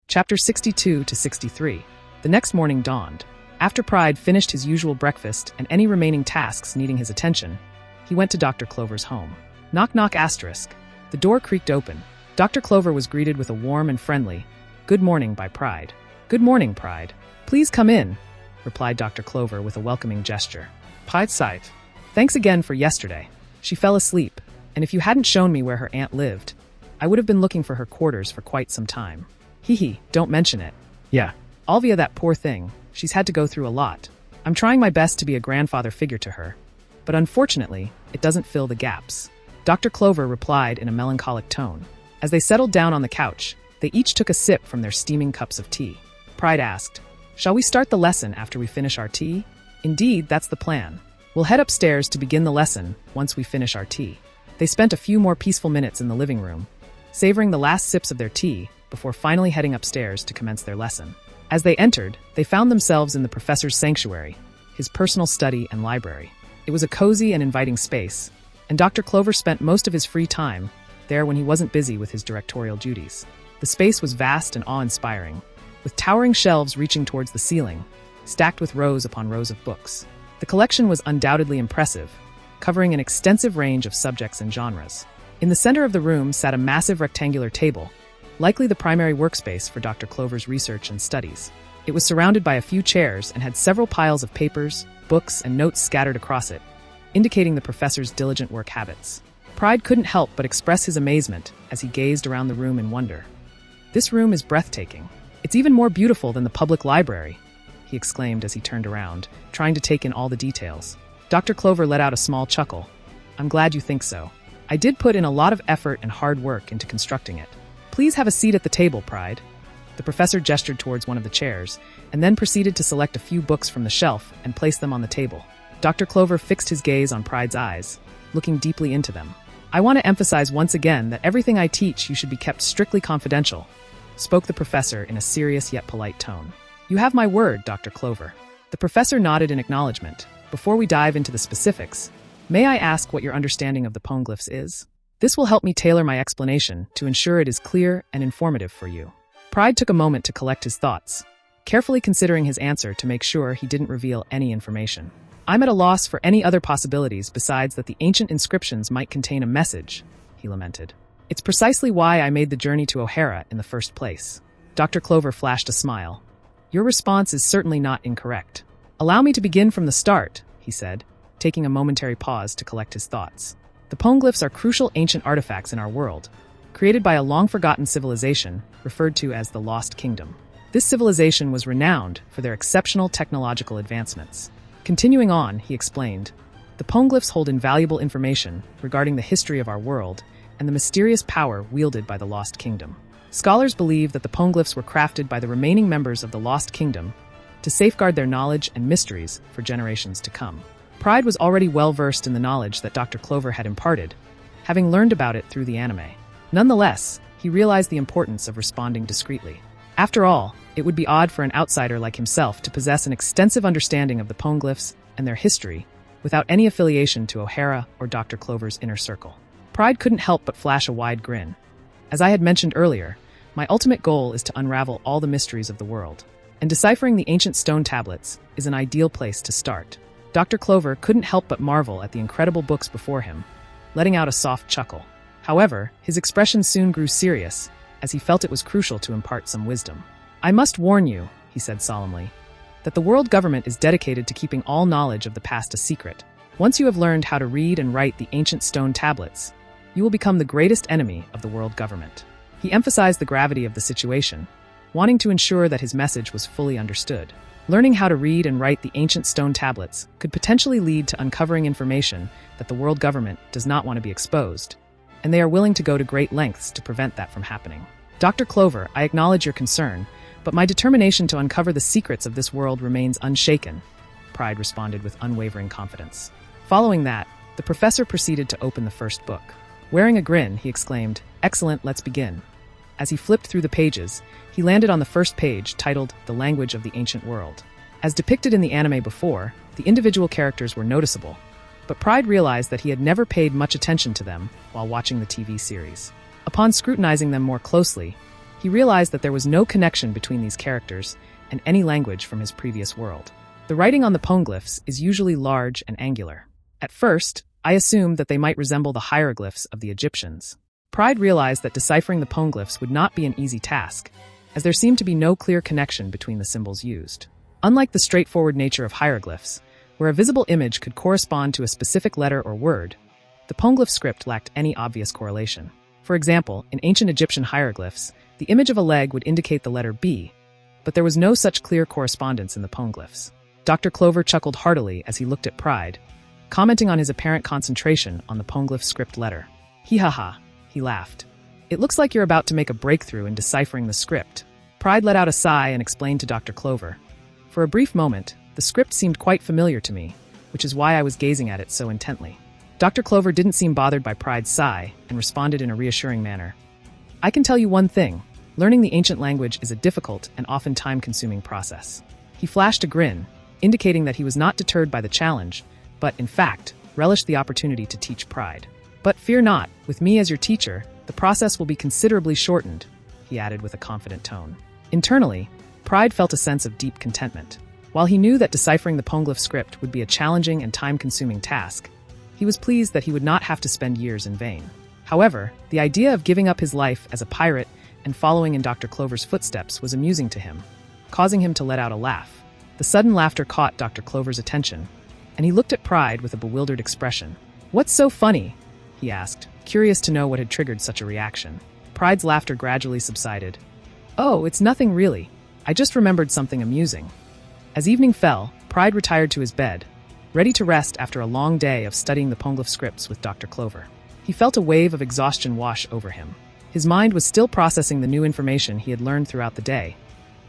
Chapter 62 to 63. The next morning dawned. After Pride finished his usual breakfast and any remaining tasks needing his attention, he went to Dr. Clover's home. Knock knock asterisk. The door creaked open. Dr. Clover was greeted with a warm and friendly, "Good morning" by Pride. "Good morning, Pride. Please come in," replied Dr. Clover with a welcoming gesture. Pride sighed. "Thanks again for yesterday. She fell asleep, and if you hadn't shown me where her aunt lived, I would have been looking for her quarters for quite some time. Hee, don't mention it. Yeah. Olivia, that poor thing, she's had to go through a lot. I'm trying my best to be a grandfather figure to her, but unfortunately, it doesn't fill the gaps." Dr. Clover replied in a melancholic tone. As they settled down on the couch, they each took a sip from their steaming cups of tea. Pride asked, "Shall we start the lesson after we finish our tea?" "Indeed, that's the plan. We'll head upstairs to begin the lesson once we finish our tea." They spent a few more peaceful minutes in the living room, savoring the last sips of their tea before finally heading upstairs to commence their lesson. As they entered, they found themselves in the professor's sanctuary, his personal study and library. It was a cozy and inviting space, and Dr. Clover spent most of his free time there when he wasn't busy with his directorial duties. The space was vast and awe-inspiring, with towering shelves reaching towards the ceiling, stacked with rows upon rows of books. The collection was undoubtedly impressive, covering an extensive range of subjects and genres. In the center of the room sat a massive rectangular table, likely the primary workspace for Dr. Clover's research and studies. It was surrounded by a few chairs and had several piles of papers, books, and notes scattered across it, indicating the professor's diligent work habits. Pride couldn't help but express his amazement as he gazed around the room in wonder. "This room is breathtaking. It's even more beautiful than the public library," he exclaimed as he turned around, trying to take in all the details. Dr. Clover let out a small chuckle. "I'm glad you think so. I did put in a lot of effort and hard work into constructing it. Please have a seat at the table, Pride." The professor gestured towards one of the chairs, and then proceeded to select a few books from the shelf and place them on the table. Dr. Clover fixed his gaze on Pride's eyes, looking deeply into them. "I want to emphasize once again that everything I teach you should be kept strictly confidential," spoke the professor in a serious yet polite tone. "You have my word, Dr. Clover." The professor nodded in acknowledgement. "Before we dive into the specifics, may I ask what your understanding of the poneglyphs is? This will help me tailor my explanation to ensure it is clear and informative for you." Pride took a moment to collect his thoughts, carefully considering his answer to make sure he didn't reveal any information. "I'm at a loss for any other possibilities besides that the ancient inscriptions might contain a message," he lamented. "It's precisely why I made the journey to O'Hara in the first place." Dr. Clover flashed a smile. "Your response is certainly not incorrect. Allow me to begin from the start," he said, taking a momentary pause to collect his thoughts. "The poneglyphs are crucial ancient artifacts in our world, created by a long-forgotten civilization referred to as the Lost Kingdom. This civilization was renowned for their exceptional technological advancements." Continuing on, he explained, "The poneglyphs hold invaluable information regarding the history of our world and the mysterious power wielded by the Lost Kingdom. Scholars believe that the poneglyphs were crafted by the remaining members of the Lost Kingdom to safeguard their knowledge and mysteries for generations to come." Pride was already well-versed in the knowledge that Dr. Clover had imparted, having learned about it through the anime. Nonetheless, he realized the importance of responding discreetly. After all, it would be odd for an outsider like himself to possess an extensive understanding of the poneglyphs and their history without any affiliation to O'Hara or Dr. Clover's inner circle. Pride couldn't help but flash a wide grin. "As I had mentioned earlier, my ultimate goal is to unravel all the mysteries of the world, and deciphering the ancient stone tablets is an ideal place to start." Dr. Clover couldn't help but marvel at the incredible books before him, letting out a soft chuckle. However, his expression soon grew serious, as he felt it was crucial to impart some wisdom. "I must warn you," he said solemnly, "that the world government is dedicated to keeping all knowledge of the past a secret. Once you have learned how to read and write the ancient stone tablets, you will become the greatest enemy of the world government." He emphasized the gravity of the situation, wanting to ensure that his message was fully understood. Learning how to read and write the ancient stone tablets could potentially lead to uncovering information that the world government does not want to be exposed, and they are willing to go to great lengths to prevent that from happening. "Dr. Clover, I acknowledge your concern, but my determination to uncover the secrets of this world remains unshaken," Pride responded with unwavering confidence. Following that, the professor proceeded to open the first book. Wearing a grin, he exclaimed, "Excellent, let's begin." As he flipped through the pages, he landed on the first page titled "The Language of the Ancient World." As depicted in the anime before, the individual characters were noticeable, but Pride realized that he had never paid much attention to them while watching the TV series. Upon scrutinizing them more closely, He realized that there was no connection between these characters and any language from his previous world. The writing on the poneglyphs is usually large and angular. At first, I assumed that they might resemble the hieroglyphs of the Egyptians. Pride realized that deciphering the poneglyphs would not be an easy task, as there seemed to be no clear connection between the symbols used. Unlike the straightforward nature of hieroglyphs, where a visible image could correspond to a specific letter or word, the poneglyph script lacked any obvious correlation. For example, in ancient Egyptian hieroglyphs, the image of a leg would indicate the letter B, but there was no such clear correspondence in the poneglyphs. Dr. Clover chuckled heartily as he looked at Pride, commenting on his apparent concentration on the poneglyph script letter. Hee-ha-ha, he laughed. It looks like you're about to make a breakthrough in deciphering the script. Pride let out a sigh and explained to Dr. Clover. For a brief moment, the script seemed quite familiar to me, which is why I was gazing at it so intently. Dr. Clover didn't seem bothered by Pride's sigh and responded in a reassuring manner. I can tell you one thing. Learning the ancient language is a difficult and often time-consuming process. He flashed a grin, indicating that he was not deterred by the challenge, but, in fact, relished the opportunity to teach Pride. But fear not, with me as your teacher, the process will be considerably shortened, he added with a confident tone. Internally, Pride felt a sense of deep contentment. While he knew that deciphering the poneglyph script would be a challenging and time-consuming task, he was pleased that he would not have to spend years in vain. However, the idea of giving up his life as a pirate and following in Dr. Clover's footsteps was amusing to him, causing him to let out a laugh. The sudden laughter caught Dr. Clover's attention, and he looked at Pride with a bewildered expression. "What's so funny?" he asked, curious to know what had triggered such a reaction. Pride's laughter gradually subsided. "Oh, it's nothing really. I just remembered something amusing." As evening fell, Pride retired to his bed, ready to rest after a long day of studying the poneglyph scripts with Dr. Clover. He felt a wave of exhaustion wash over him. His mind was still processing the new information he had learned throughout the day,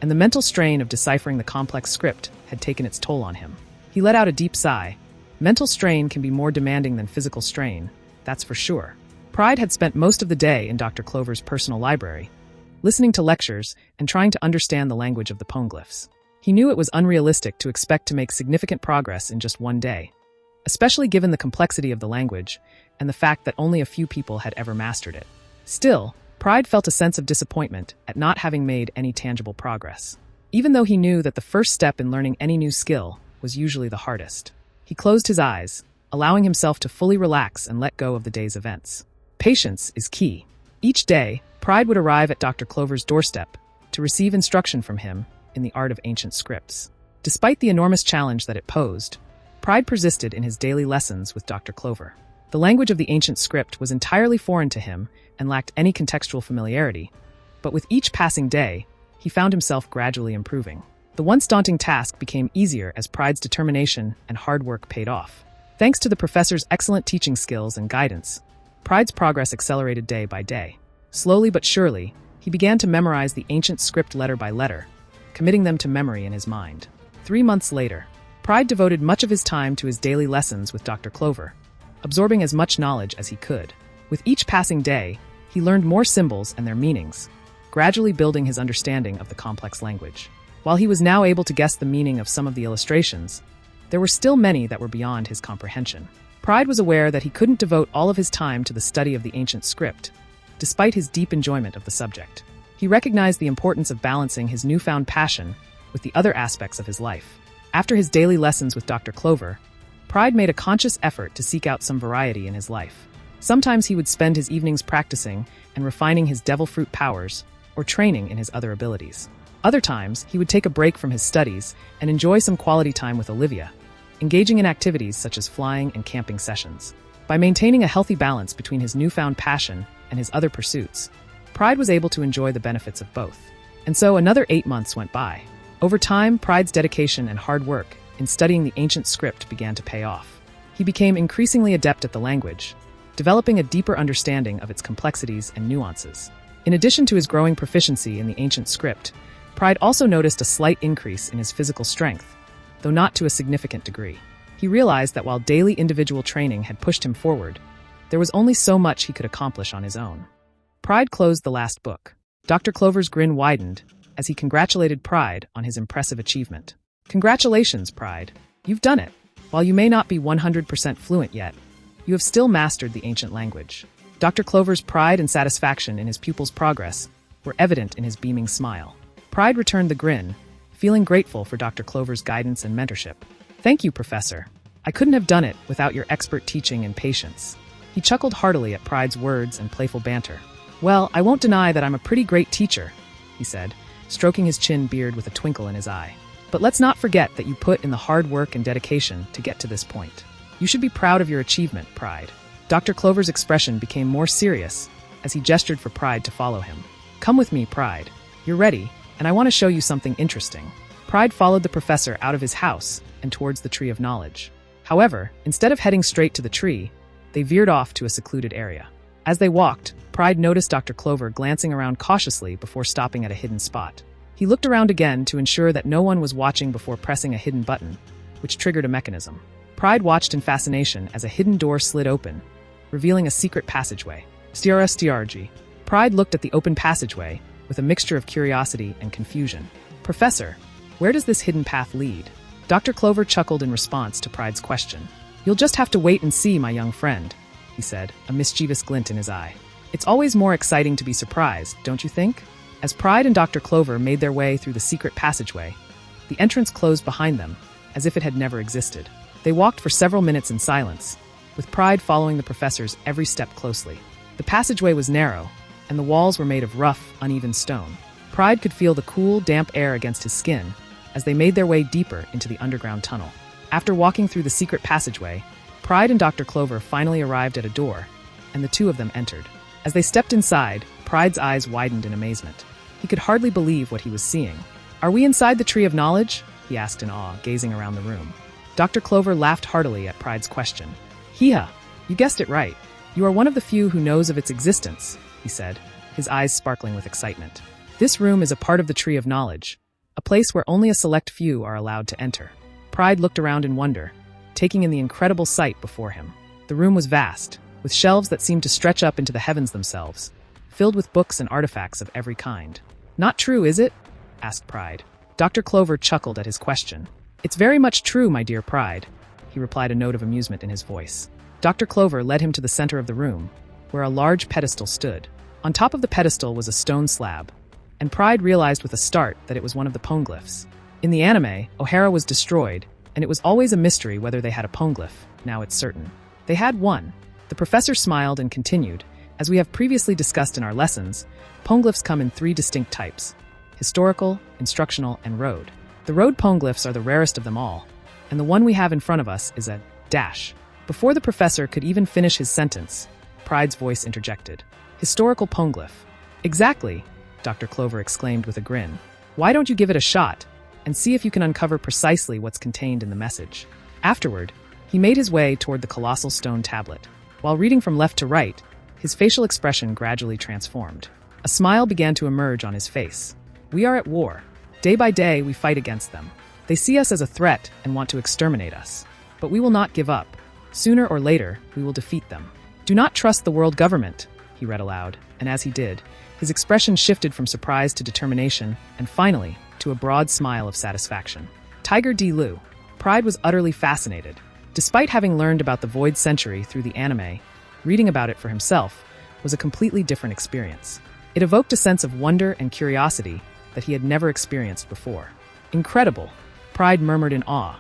and the mental strain of deciphering the complex script had taken its toll on him. He let out a deep sigh. Mental strain can be more demanding than physical strain, that's for sure. Pride had spent most of the day in Dr. Clover's personal library, listening to lectures and trying to understand the language of the poneglyphs. He knew it was unrealistic to expect to make significant progress in just one day, especially given the complexity of the language and the fact that only a few people had ever mastered it. Still, Pride felt a sense of disappointment at not having made any tangible progress, even though he knew that the first step in learning any new skill was usually the hardest. He closed his eyes, allowing himself to fully relax and let go of the day's events. Patience is key. Each day, Pride would arrive at Dr. Clover's doorstep to receive instruction from him in the art of ancient scripts. Despite the enormous challenge that it posed, Pride persisted in his daily lessons with Dr. Clover. The language of the ancient script was entirely foreign to him and lacked any contextual familiarity, but with each passing day, he found himself gradually improving. The once daunting task became easier as Pride's determination and hard work paid off. Thanks to the professor's excellent teaching skills and guidance, Pride's progress accelerated day by day. Slowly but surely, he began to memorize the ancient script letter by letter, committing them to memory in his mind. 3 months later, Pride devoted much of his time to his daily lessons with Dr. Clover, absorbing as much knowledge as he could. With each passing day, he learned more symbols and their meanings, gradually building his understanding of the complex language. While he was now able to guess the meaning of some of the illustrations, there were still many that were beyond his comprehension. Pride was aware that he couldn't devote all of his time to the study of the ancient script, despite his deep enjoyment of the subject. He recognized the importance of balancing his newfound passion with the other aspects of his life. After his daily lessons with Dr. Clover, Pride made a conscious effort to seek out some variety in his life. Sometimes he would spend his evenings practicing and refining his devil fruit powers or training in his other abilities. Other times, he would take a break from his studies and enjoy some quality time with Olivia, engaging in activities such as flying and camping sessions. By maintaining a healthy balance between his newfound passion and his other pursuits, Pride was able to enjoy the benefits of both. And so another 8 months went by. Over time, Pride's dedication and hard work in studying the ancient script began to pay off. He became increasingly adept at the language, developing a deeper understanding of its complexities and nuances. In addition to his growing proficiency in the ancient script, Pride also noticed a slight increase in his physical strength, though not to a significant degree. He realized that while daily individual training had pushed him forward, there was only so much he could accomplish on his own. Pride closed the last book. Dr. Clover's grin widened as he congratulated Pride on his impressive achievement. "Congratulations, Pride. You've done it. While you may not be 100% fluent yet, you have still mastered the ancient language." Dr. Clover's pride and satisfaction in his pupil's progress were evident in his beaming smile. Pride returned the grin, feeling grateful for Dr. Clover's guidance and mentorship. "Thank you, Professor. I couldn't have done it without your expert teaching and patience." He chuckled heartily at Pride's words and playful banter. "Well, I won't deny that I'm a pretty great teacher," he said, stroking his chin beard with a twinkle in his eye. "But let's not forget that you put in the hard work and dedication to get to this point. You should be proud of your achievement, Pride." Dr. Clover's expression became more serious as he gestured for Pride to follow him. "Come with me, Pride. You're ready, and I want to show you something interesting." Pride followed the professor out of his house and towards the Tree of Knowledge. However, instead of heading straight to the tree, they veered off to a secluded area. As they walked, Pride noticed Dr. Clover glancing around cautiously before stopping at a hidden spot. He looked around again to ensure that no one was watching before pressing a hidden button, which triggered a mechanism. Pride watched in fascination as a hidden door slid open, revealing a secret passageway. Stiarg. Pride looked at the open passageway with a mixture of curiosity and confusion. "Professor, where does this hidden path lead?" Dr. Clover chuckled in response to Pride's question. "You'll just have to wait and see, my young friend," he said, a mischievous glint in his eye. "It's always more exciting to be surprised, don't you think?" As Pride and Dr. Clover made their way through the secret passageway, the entrance closed behind them, as if it had never existed. They walked for several minutes in silence, with Pride following the professor's every step closely. The passageway was narrow, and the walls were made of rough, uneven stone. Pride could feel the cool, damp air against his skin as they made their way deeper into the underground tunnel. After walking through the secret passageway, Pride and Dr. Clover finally arrived at a door, and the two of them entered. As they stepped inside, Pride's eyes widened in amazement. He could hardly believe what he was seeing. "Are we inside the Tree of Knowledge?" he asked in awe, gazing around the room. Dr. Clover laughed heartily at Pride's question. "Hee-ha, you guessed it right. You are one of the few who knows of its existence," he said, his eyes sparkling with excitement. "This room is a part of the Tree of Knowledge, a place where only a select few are allowed to enter." Pride looked around in wonder, taking in the incredible sight before him. The room was vast, with shelves that seemed to stretch up into the heavens themselves, filled with books and artifacts of every kind. "Not true, is it?" asked Pride. Dr. Clover chuckled at his question. "It's very much true, my dear Pride," he replied, a note of amusement in his voice. Dr. Clover led him to the center of the room, where a large pedestal stood. On top of the pedestal was a stone slab, and Pride realized with a start that it was one of the poneglyphs. In the anime, O'Hara was destroyed, and it was always a mystery whether they had a poneglyph. Now it's certain. They had one. The professor smiled and continued, "As we have previously discussed in our lessons, poneglyphs come in 3 distinct types: historical, instructional, and road. The road poneglyphs are the rarest of them all, and the one we have in front of us is a dash." Before the professor could even finish his sentence, Pride's voice interjected. "Historical poneglyph." "Exactly," Dr. Clover exclaimed with a grin. "Why don't you give it a shot and see if you can uncover precisely what's contained in the message?" Afterward, he made his way toward the colossal stone tablet. While reading from left to right, his facial expression gradually transformed. A smile began to emerge on his face. "We are at war. Day by day, we fight against them. They see us as a threat and want to exterminate us. But we will not give up. Sooner or later, we will defeat them. Do not trust the world government," he read aloud, and as he did, his expression shifted from surprise to determination, and finally, to a broad smile of satisfaction. Tiger D. Lu. Pride was utterly fascinated. Despite having learned about the Void Century through the anime, reading about it for himself was a completely different experience. It evoked a sense of wonder and curiosity that he had never experienced before. "Incredible," Pride murmured in awe,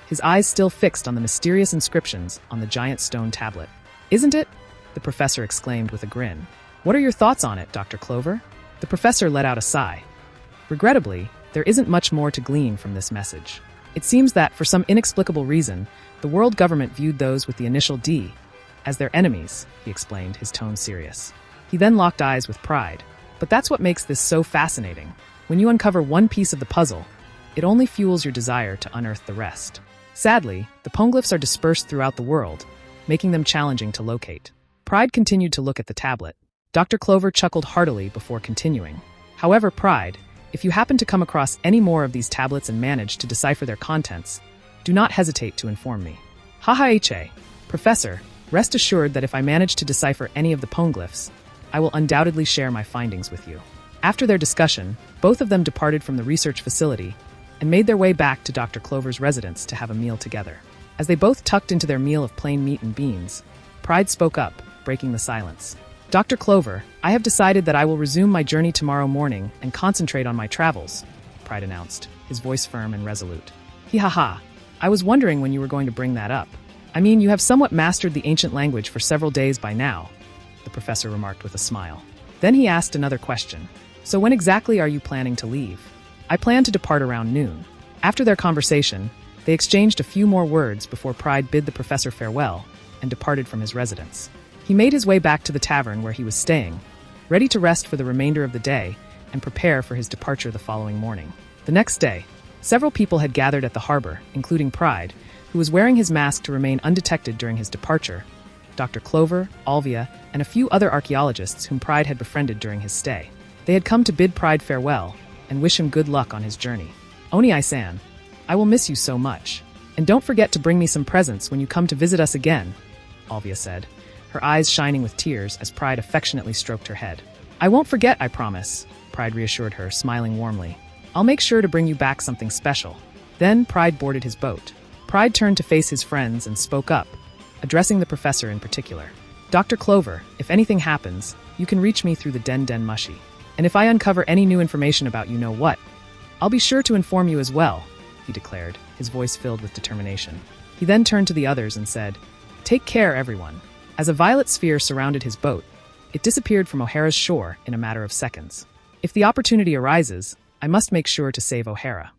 his eyes still fixed on the mysterious inscriptions on the giant stone tablet. "Isn't it?" the professor exclaimed with a grin. "What are your thoughts on it, Dr. Clover?" The professor let out a sigh. "Regrettably, there isn't much more to glean from this message. It seems that, for some inexplicable reason, the world government viewed those with the initial D as their enemies," he explained, his tone serious. He then locked eyes with Pride. "But that's what makes this so fascinating. When you uncover one piece of the puzzle, it only fuels your desire to unearth the rest. Sadly, the poneglyphs are dispersed throughout the world, making them challenging to locate." Pride continued to look at the tablet. Dr. Clover chuckled heartily before continuing. "However, Pride, if you happen to come across any more of these tablets and manage to decipher their contents, do not hesitate to inform me." "Ha-ha-ha, Professor, rest assured that if I manage to decipher any of the poneglyphs, I will undoubtedly share my findings with you." After their discussion, both of them departed from the research facility and made their way back to Dr. Clover's residence to have a meal together. As they both tucked into their meal of plain meat and beans, Pride spoke up, breaking the silence. Dr. Clover, I have decided that I will resume my journey tomorrow morning and concentrate on my travels, Pride announced, his voice firm and resolute. Ha. I was wondering when you were going to bring that up. I mean, you have somewhat mastered the ancient language for several days by now, the professor remarked with a smile. Then he asked another question. So when exactly are you planning to leave? I plan to depart around noon. After their conversation, they exchanged a few more words before Pride bid the professor farewell and departed from his residence. He made his way back to the tavern where he was staying, ready to rest for the remainder of the day and prepare for his departure the following morning. The next day, several people had gathered at the harbor, including Pride, who was wearing his mask to remain undetected during his departure, Dr. Clover, Alvia, and a few other archaeologists whom Pride had befriended during his stay. They had come to bid Pride farewell and wish him good luck on his journey. Oni-san, I will miss you so much. And don't forget to bring me some presents when you come to visit us again, Alvia said, her eyes shining with tears as Pride affectionately stroked her head. I won't forget, I promise, Pride reassured her, smiling warmly. I'll make sure to bring you back something special. Then Pride boarded his boat. Pride turned to face his friends and spoke up, addressing the professor in particular. Dr. Clover, if anything happens, you can reach me through the Den Mushi. And if I uncover any new information about you know what, I'll be sure to inform you as well, he declared, his voice filled with determination. He then turned to the others and said, Take care, everyone. As a violet sphere surrounded his boat, it disappeared from O'Hara's shore in a matter of seconds. If the opportunity arises, I must make sure to save O'Hara.